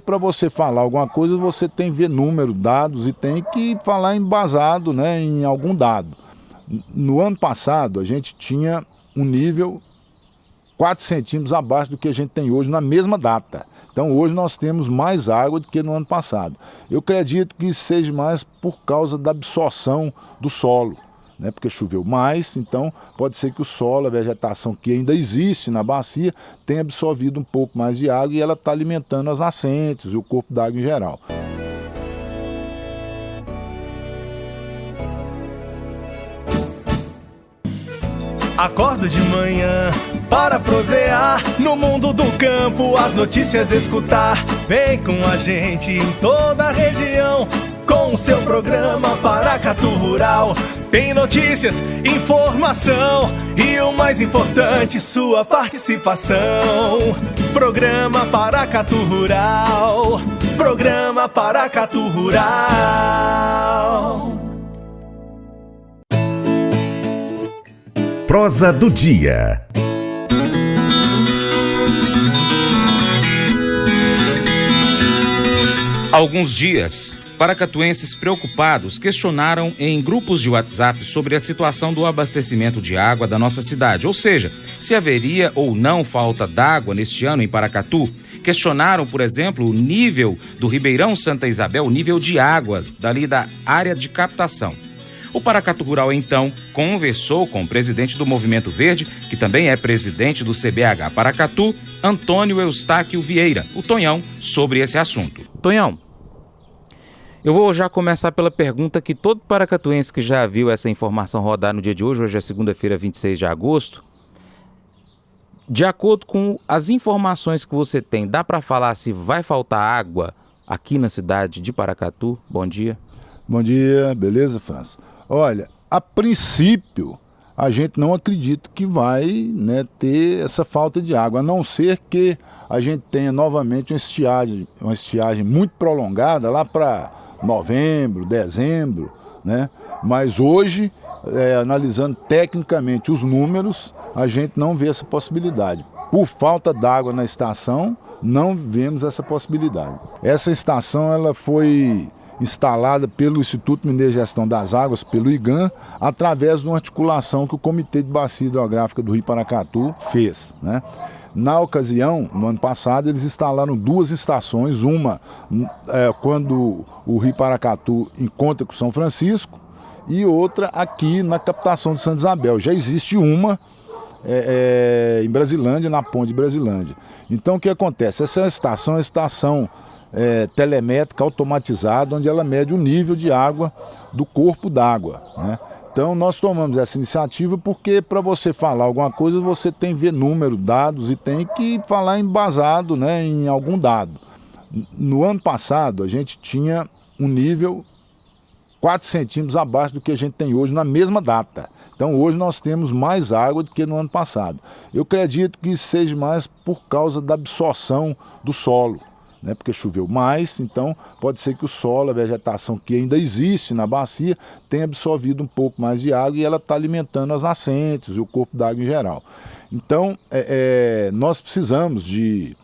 Para você falar alguma coisa, você tem que ver número, dados e tem que falar embasado, né, em algum dado. No ano passado, a gente tinha um nível 4 centímetros abaixo do que a gente tem hoje na mesma data. Então hoje nós temos mais água do que no ano passado. Eu acredito que isso seja mais por causa da absorção do solo, né? Porque choveu mais, então pode ser que o solo, a vegetação que ainda existe na bacia, tenha absorvido um pouco mais de água e ela está alimentando as nascentes e o corpo d'água em geral. Acordo de manhã para prosear no mundo do campo, as notícias escutar. Vem com a gente em toda a região com o seu programa Paracatu Rural. Tem notícias, informação e o mais importante, sua participação. Programa Paracatu Rural. Programa Paracatu Rural. Prosa do dia. Há alguns dias, paracatuenses preocupados questionaram em grupos de WhatsApp sobre a situação do abastecimento de água da nossa cidade, ou seja, se haveria ou não falta d'água neste ano em Paracatu. Questionaram, por exemplo, o nível do Ribeirão Santa Isabel, o nível de água dali da área de captação. O Paracatu Rural, então, conversou com o presidente do Movimento Verde, que também é presidente do CBH Paracatu, Antônio Eustáquio Vieira, o Tonhão, sobre esse assunto. Tonhão, eu vou já começar pela pergunta que todo paracatuense que já viu essa informação rodar no dia de hoje é segunda-feira, 26 de agosto. De acordo com as informações que você tem, dá para falar se vai faltar água aqui na cidade de Paracatu? Bom dia. Bom dia, beleza, França? Olha, a princípio, a gente não acredita que vai, né, ter essa falta de água, a não ser que a gente tenha novamente uma estiagem muito prolongada lá para novembro, dezembro, né? Mas hoje, analisando tecnicamente os números, a gente não vê essa possibilidade. Por falta d'água na estação, não vemos essa possibilidade. Essa estação ela foi instalada pelo Instituto Mineiro de Gestão das Águas, pelo IGAM, através de uma articulação que o Comitê de Bacia Hidrográfica do Rio Paracatu fez, né? Na ocasião, no ano passado, eles instalaram 2 estações, uma quando o Rio Paracatu encontra com São Francisco e outra aqui na captação de Santa Isabel. Já existe uma em Brasilândia, na ponte de Brasilândia. Então o que acontece? Essa estação é a estação telemétrica automatizada, onde ela mede o nível de água do corpo d'água, né? Então nós tomamos essa iniciativa porque para você falar alguma coisa você tem que ver número, dados e tem que falar embasado, né, em algum dado. No ano passado a gente tinha um nível 4 centímetros abaixo do que a gente tem hoje na mesma data. Então hoje nós temos mais água do que no ano passado. Eu acredito que isso seja mais por causa da absorção do solo, né? Porque choveu mais, então pode ser que o solo, a vegetação que ainda existe na bacia, tenha absorvido um pouco mais de água e ela está alimentando as nascentes e o corpo d'água em geral. Então nós precisamos de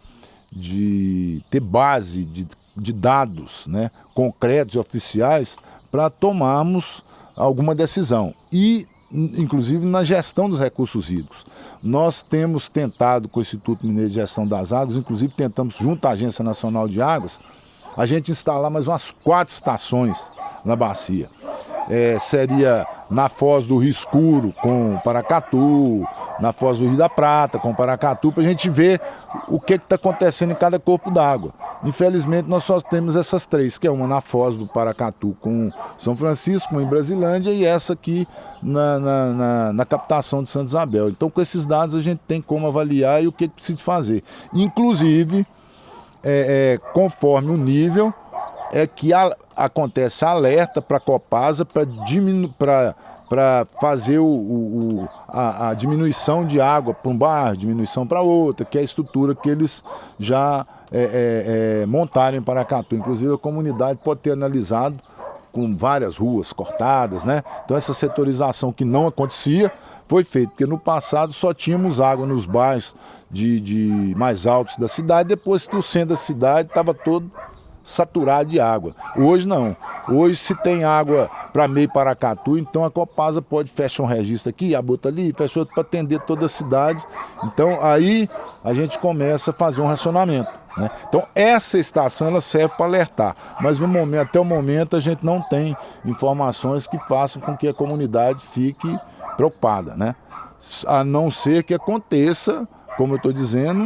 ter base de dados, né, concretos e oficiais para tomarmos alguma decisão. E inclusive na gestão dos recursos hídricos. Nós temos tentado com o Instituto Mineiro de Gestão das Águas, inclusive tentamos junto à Agência Nacional de Águas, a gente instalar mais umas 4 estações na bacia. Seria na foz do Rio Escuro com Paracatu, na foz do Rio da Prata com Paracatu, para a gente ver o que está acontecendo em cada corpo d'água. Infelizmente nós só temos essas 3, que é uma na foz do Paracatu com São Francisco, uma em Brasilândia e essa aqui na captação de Santa Isabel. Então com esses dados a gente tem como avaliar e o que precisa fazer. Inclusive, conforme o nível, que acontece alerta para a Copasa para fazer a diminuição de água para um bairro, diminuição para outra, que é a estrutura que eles já montaram em Paracatu. Inclusive a comunidade pode ter analisado com várias ruas cortadas, né? Então essa setorização que não acontecia foi feita, porque no passado só tínhamos água nos bairros de mais altos da cidade, depois que o centro da cidade estava todo saturado de água. Hoje não. Hoje se tem água para meio Paracatu, então a Copasa pode fechar um registro aqui, a bota ali, fecha outro para atender toda a cidade. Então aí a gente começa a fazer um racionamento, né? Então essa estação ela serve para alertar, mas no momento, até o momento a gente não tem informações que façam com que a comunidade fique preocupada, né? A não ser que aconteça, como eu estou dizendo,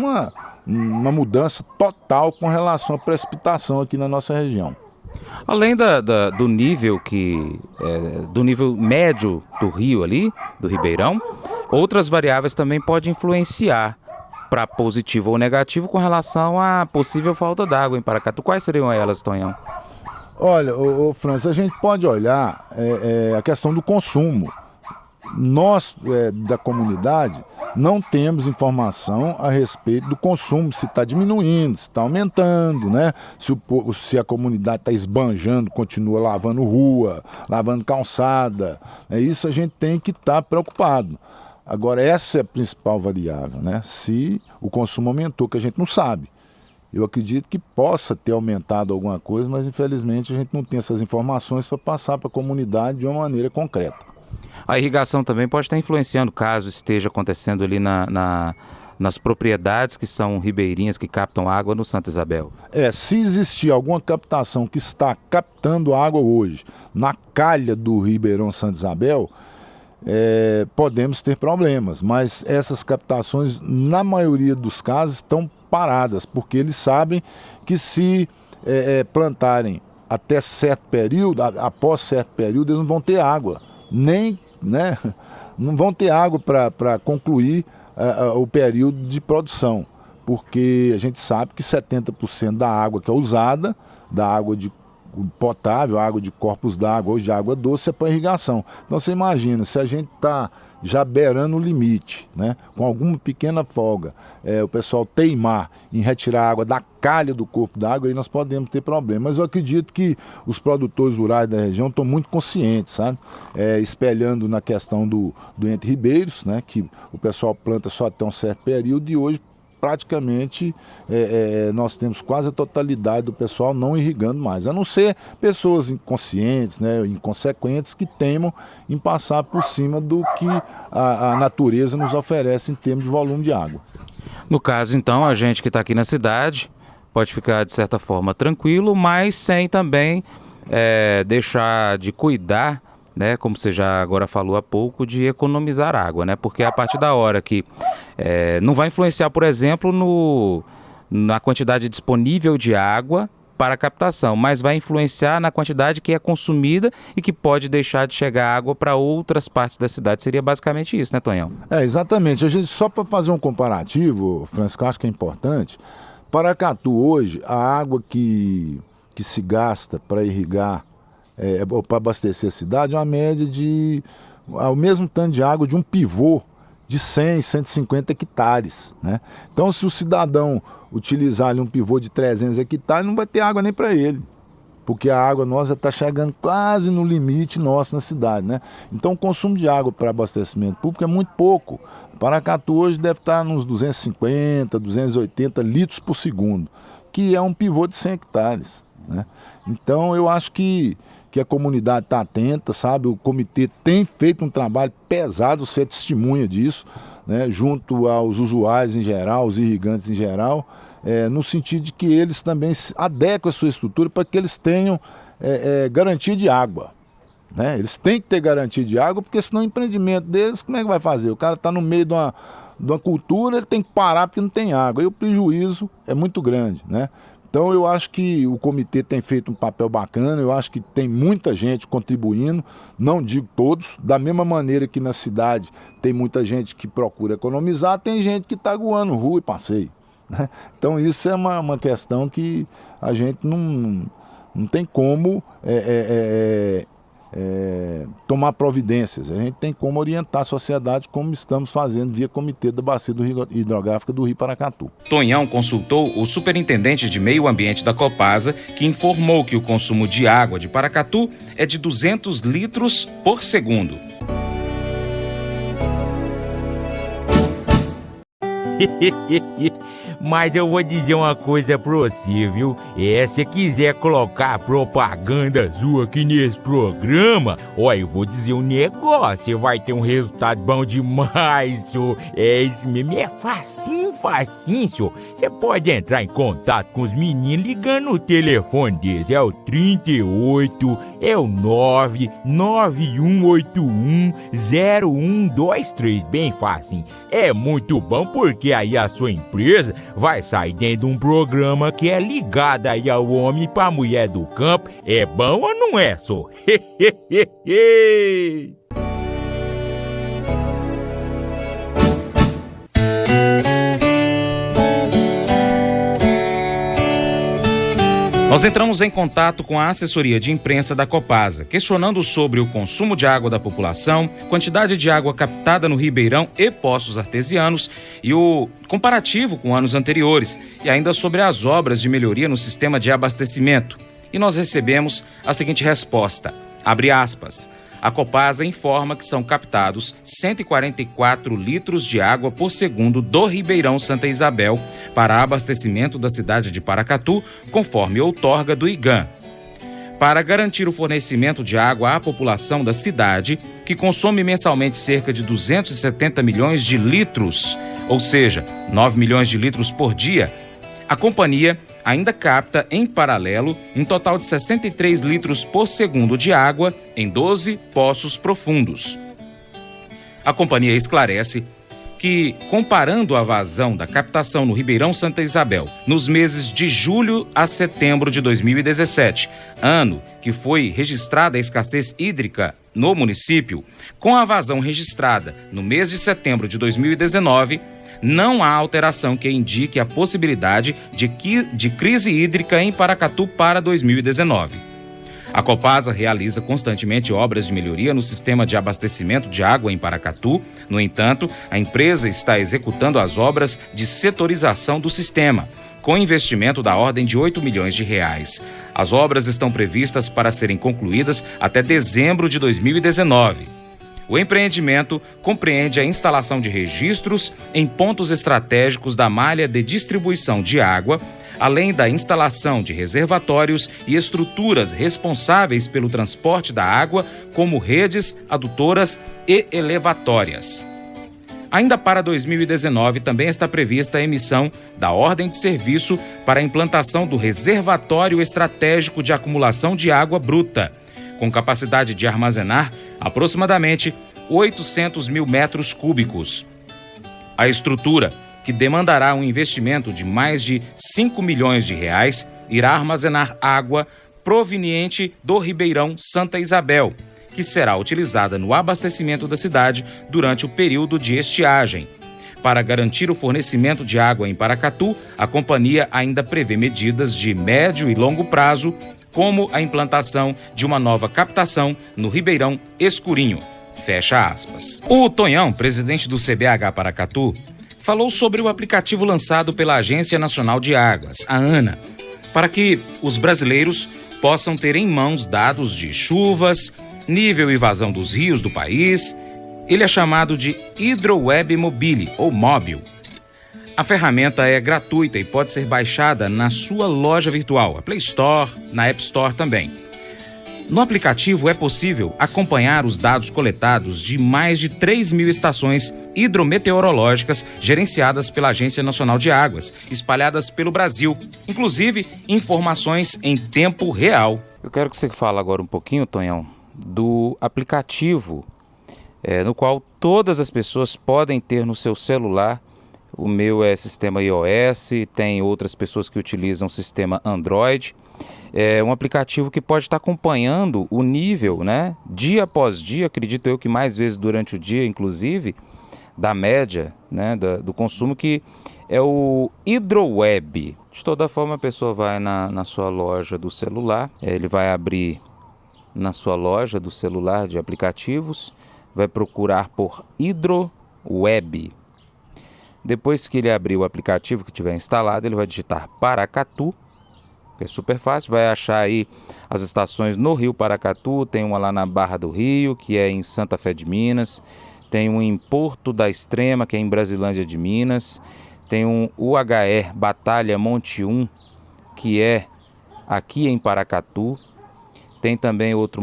uma mudança total com relação à precipitação aqui na nossa região. Além do nível do nível médio do rio ali, do Ribeirão, outras variáveis também podem influenciar para positivo ou negativo com relação à possível falta d'água em Paracatu. Quais seriam elas, Tonhão? Olha, França, a gente pode olhar a questão do consumo. Nós, da comunidade, não temos informação a respeito do consumo, se está diminuindo, se está aumentando, né? Se a comunidade está esbanjando, continua lavando rua, lavando calçada. Isso a gente tem que estar preocupado. Agora, essa é a principal variável, né? Se o consumo aumentou, que a gente não sabe. Eu acredito que possa ter aumentado alguma coisa, mas infelizmente a gente não tem essas informações para passar para a comunidade de uma maneira concreta. A irrigação também pode estar influenciando, caso esteja acontecendo ali nas propriedades que são ribeirinhas, que captam água no Santa Isabel. Se existir alguma captação que está captando água hoje na calha do Ribeirão Santa Isabel, podemos ter problemas, mas essas captações, na maioria dos casos, estão paradas, porque eles sabem que se plantarem até certo período, após certo período, eles não vão ter água, não vão ter água para concluir o período de produção, porque a gente sabe que 70% da água que é usada, da água potável, água de corpos d'água ou de água doce, é para irrigação. Então você imagina, se a gente está já beirando o limite, né, com alguma pequena folga, o pessoal teimar em retirar a água da calha do corpo d'água, aí nós podemos ter problemas. Mas eu acredito que os produtores rurais da região estão muito conscientes, sabe? Espelhando na questão do Entre Ribeiros, né, que o pessoal planta só até um certo período, e hoje praticamente nós temos quase a totalidade do pessoal não irrigando mais, a não ser pessoas inconscientes, né, inconsequentes, que temam em passar por cima do que a natureza nos oferece em termos de volume de água. No caso, então, a gente que está aqui na cidade pode ficar, de certa forma, tranquilo, mas sem também deixar de cuidar, né, como você já agora falou há pouco, de economizar água, né? Porque a partir da hora que não vai influenciar, por exemplo, na quantidade disponível de água para a captação, mas vai influenciar na quantidade que é consumida e que pode deixar de chegar água para outras partes da cidade. Seria basicamente isso, né, Tonhão? Exatamente. A gente, só para fazer um comparativo, Francisco, acho que é importante. Paracatu hoje, a água que se gasta para irrigar, para abastecer a cidade, é uma média de ao mesmo tanto de água de um pivô de 100, 150 hectares, né? Então, se o cidadão utilizar ali um pivô de 300 hectares, não vai ter água nem para ele, porque a água nossa está chegando quase no limite nosso na cidade, né? Então, o consumo de água para abastecimento público é muito pouco. Paracatu hoje deve estar nos 250, 280 litros por segundo, que é um pivô de 100 hectares, né? Então, eu acho que a comunidade está atenta, sabe? O comitê tem feito um trabalho pesado, você é testemunha disso, né? Junto aos usuários em geral, os irrigantes em geral, no sentido de que eles também adequam a sua estrutura para que eles tenham garantia de água, né? Eles têm que ter garantia de água, porque senão o empreendimento deles, como é que vai fazer? O cara está no meio de uma cultura, ele tem que parar porque não tem água, e o prejuízo é muito grande, né? Então eu acho que o comitê tem feito um papel bacana, eu acho que tem muita gente contribuindo, não digo todos, da mesma maneira que na cidade tem muita gente que procura economizar, tem gente que está aguando rua e passeio, né? Então isso é uma questão que a gente não tem como tomar providências. A gente tem como orientar a sociedade, como estamos fazendo via Comitê da Bacia Hidrográfica do Rio Paracatu. Tonhão consultou o superintendente de Meio Ambiente da Copasa, que informou que o consumo de água de Paracatu é de 200 litros por segundo. Mas eu vou dizer uma coisa pra você, viu? Se quiser colocar propaganda sua aqui nesse programa, eu vou dizer um negócio, você vai ter um resultado bom demais, senhor. Isso mesmo, é facinho, senhor. Você pode entrar em contato com os meninos ligando o telefone deles, é o 38, é o 991810123, bem fácil. É muito bom porque aí a sua empresa vai sair dentro de um programa que é ligado aí ao homem e pra mulher do campo. É bom ou não é, só? Nós entramos em contato com a assessoria de imprensa da Copasa, questionando sobre o consumo de água da população, quantidade de água captada no Ribeirão e poços artesianos e o comparativo com anos anteriores, e ainda sobre as obras de melhoria no sistema de abastecimento. E nós recebemos a seguinte resposta, abre aspas, a Copasa informa que são captados 144 litros de água por segundo do Ribeirão Santa Isabel para abastecimento da cidade de Paracatu, conforme outorga do IGAM. Para garantir o fornecimento de água à população da cidade, que consome mensalmente cerca de 270 milhões de litros, ou seja, 9 milhões de litros por dia, a companhia ainda capta, em paralelo, um total de 63 litros por segundo de água em 12 poços profundos. A companhia esclarece que, comparando a vazão da captação no Ribeirão Santa Isabel nos meses de julho a setembro de 2017, ano que foi registrada a escassez hídrica no município, com a vazão registrada no mês de setembro de 2019, não há alteração que indique a possibilidade de crise hídrica em Paracatu para 2019. A Copasa realiza constantemente obras de melhoria no sistema de abastecimento de água em Paracatu. No entanto, a empresa está executando as obras de setorização do sistema, com investimento da ordem de 8 milhões de reais. As obras estão previstas para serem concluídas até dezembro de 2019. O empreendimento compreende a instalação de registros em pontos estratégicos da malha de distribuição de água, além da instalação de reservatórios e estruturas responsáveis pelo transporte da água, como redes, adutoras e elevatórias. Ainda para 2019, também está prevista a emissão da ordem de serviço para a implantação do reservatório estratégico de acumulação de água bruta, com capacidade de armazenar aproximadamente 800 mil metros cúbicos. A estrutura, que demandará um investimento de mais de 5 milhões de reais, irá armazenar água proveniente do Ribeirão Santa Isabel, que será utilizada no abastecimento da cidade durante o período de estiagem. Para garantir o fornecimento de água em Paracatu, a companhia ainda prevê medidas de médio e longo prazo, como a implantação de uma nova captação no Ribeirão Escurinho. Fecha aspas. O Tonhão, presidente do CBH Paracatu, falou sobre o aplicativo lançado pela Agência Nacional de Águas, a ANA, para que os brasileiros possam ter em mãos dados de chuvas, nível e vazão dos rios do país. Ele é chamado de HidroWeb Mobile, ou móvel. A ferramenta é gratuita e pode ser baixada na sua loja virtual, a Play Store, na App Store também. No aplicativo é possível acompanhar os dados coletados de mais de 3 mil estações hidrometeorológicas gerenciadas pela Agência Nacional de Águas, espalhadas pelo Brasil, inclusive informações em tempo real. Eu quero que você fale agora um pouquinho, Tonhão, do aplicativo no qual todas as pessoas podem ter no seu celular. O meu é sistema iOS, tem outras pessoas que utilizam o sistema Android. É um aplicativo que pode estar acompanhando o nível, né, dia após dia, acredito eu que mais vezes durante o dia, inclusive, da média, né, do consumo, que é o HidroWeb. De toda forma, a pessoa vai na sua loja do celular, ele vai abrir na sua loja do celular de aplicativos, vai procurar por Hidroweb. Depois que ele abrir o aplicativo que tiver instalado, ele vai digitar Paracatu, que é super fácil, vai achar aí as estações no Rio Paracatu, tem uma lá na Barra do Rio, que é em Santa Fé de Minas, tem um em Porto da Extrema, que é em Brasilândia de Minas, tem um UHR Batalha Monte 1, que é aqui em Paracatu, tem também outro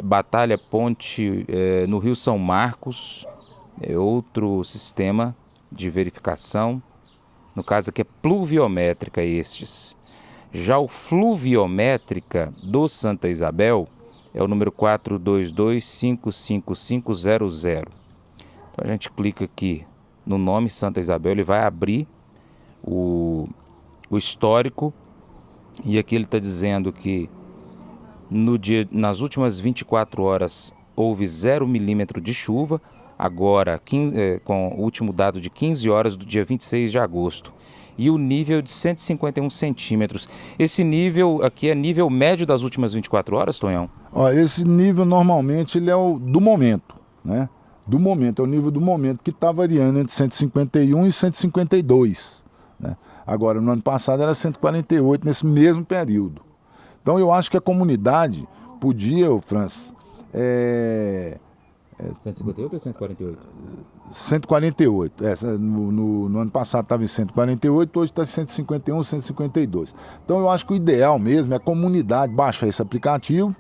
Batalha Ponte no Rio São Marcos, é outro sistema de verificação, no caso aqui é pluviométrica estes. Já o fluviométrica do Santa Isabel é o número 422-55500. Então a gente clica aqui no nome Santa Isabel, ele vai abrir o histórico, e aqui ele está dizendo que nas últimas 24 horas houve 0 milímetro de chuva, agora com o último dado de 15 horas do dia 26 de agosto. E o nível de 151 centímetros. Esse nível aqui é nível médio das últimas 24 horas, Tonhão? Esse nível normalmente ele é o do momento, né? Do momento, é o nível do momento, que está variando entre 151 e 152. Né? Agora, no ano passado era 148 nesse mesmo período. Então eu acho que a comunidade podia, Franz... 158 ou 148? 148. No ano passado estava em 148, hoje está em 151, 152. Então eu acho que o ideal mesmo é a comunidade baixar esse aplicativo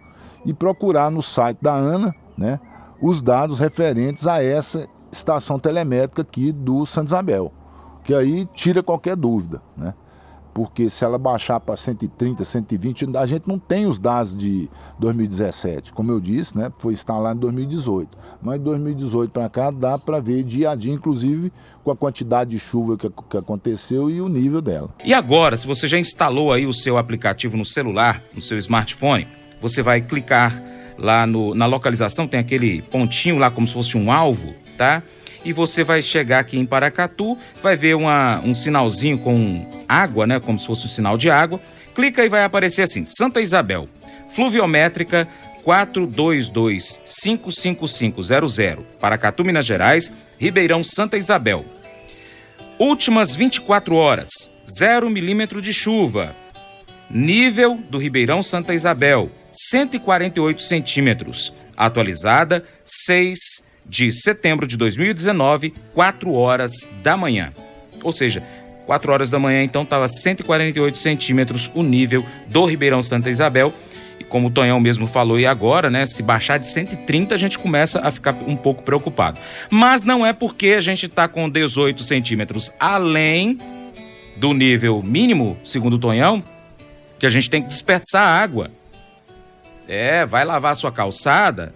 e procurar no site da ANA, né, os dados referentes a essa estação telemétrica aqui do Santa Isabel, que aí tira qualquer dúvida, né? Porque se ela baixar para 130, 120, a gente não tem os dados de 2017. Como eu disse, né, foi instalado em 2018. Mas de 2018 para cá dá para ver dia a dia, inclusive com a quantidade de chuva que aconteceu e o nível dela. E agora, se você já instalou aí o seu aplicativo no celular, no seu smartphone, você vai clicar lá na localização, tem aquele pontinho lá como se fosse um alvo, tá? E você vai chegar aqui em Paracatu, vai ver um sinalzinho com água, né, como se fosse um sinal de água. Clica e vai aparecer assim, Santa Isabel, fluviométrica 422-55500, Paracatu, Minas Gerais, Ribeirão, Santa Isabel. Últimas 24 horas, 0 milímetro de chuva. Nível do Ribeirão Santa Isabel, 148 centímetros. Atualizada, 6 de setembro de 2019, 4 horas da manhã. Ou seja, 4 horas da manhã, então, estava 148 centímetros o nível do Ribeirão Santa Isabel. E como o Tonhão mesmo falou, e agora, né, se baixar de 130, a gente começa a ficar um pouco preocupado. Mas não é porque a gente está com 18 centímetros além do nível mínimo, segundo o Tonhão, que a gente tem que desperdiçar água. Vai lavar a sua calçada,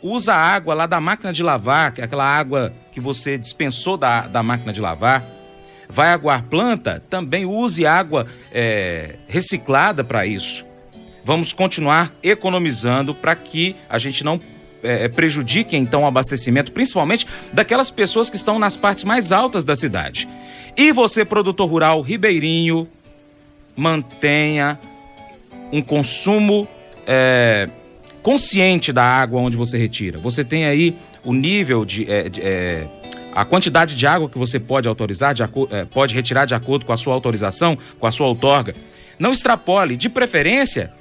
usa a água lá da máquina de lavar, que é aquela água que você dispensou da máquina de lavar. Vai aguar planta, também use água reciclada para isso. Vamos continuar economizando para que a gente não prejudique então o abastecimento, principalmente daquelas pessoas que estão nas partes mais altas da cidade. E você, produtor rural ribeirinho, mantenha um consumo consciente da água onde você retira. Você tem aí o nível a quantidade de água que você pode autorizar, pode retirar de acordo com a sua autorização, com a sua outorga. Não extrapole, de preferência,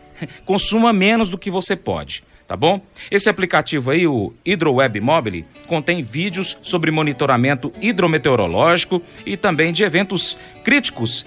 consuma menos do que você pode, tá bom? Esse aplicativo aí, o Hidroweb Mobile, contém vídeos sobre monitoramento hidrometeorológico e também de eventos críticos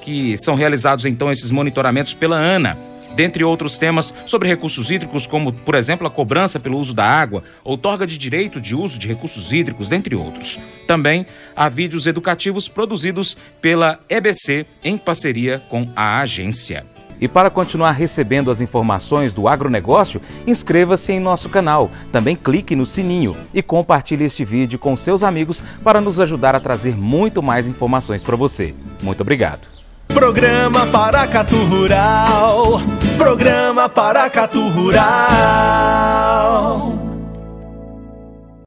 que são realizados, então, esses monitoramentos pela ANA. Dentre outros temas sobre recursos hídricos, como, por exemplo, a cobrança pelo uso da água, outorga de direito de uso de recursos hídricos, dentre outros. Também há vídeos educativos produzidos pela EBC em parceria com a agência. E para continuar recebendo as informações do agronegócio, inscreva-se em nosso canal. Também clique no sininho e compartilhe este vídeo com seus amigos para nos ajudar a trazer muito mais informações para você. Muito obrigado. Programa Paracatu Rural. Programa Paracatu Rural.